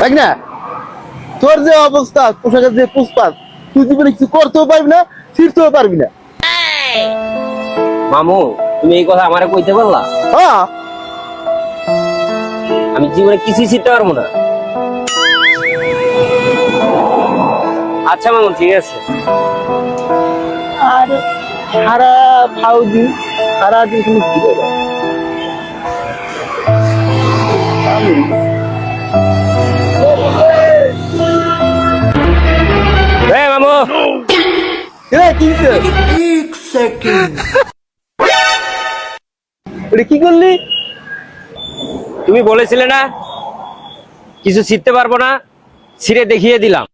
দেখ না তোর যে অবস্থা, পোশাকের যে পুষ্পাত, তুই জীবনে কিছু করতেও পারবি না, ফিরতেও পারবি না। মামু তুমি এই কথা আমারে কইতে পারলা? হ্যাঁ, আমি জীবনে কিছুই শিখতে পারবো না। আচ্ছা মামু ঠিক আছে। আর সারা ফাউজি সারাদিন তুমি কি করবে? হ্যাঁ মামু কি ওটা কি করলি? তুমি বলেছিলে না কিছু শিখতে পারবো না, ছিঁড়ে দেখিয়ে দিলাম।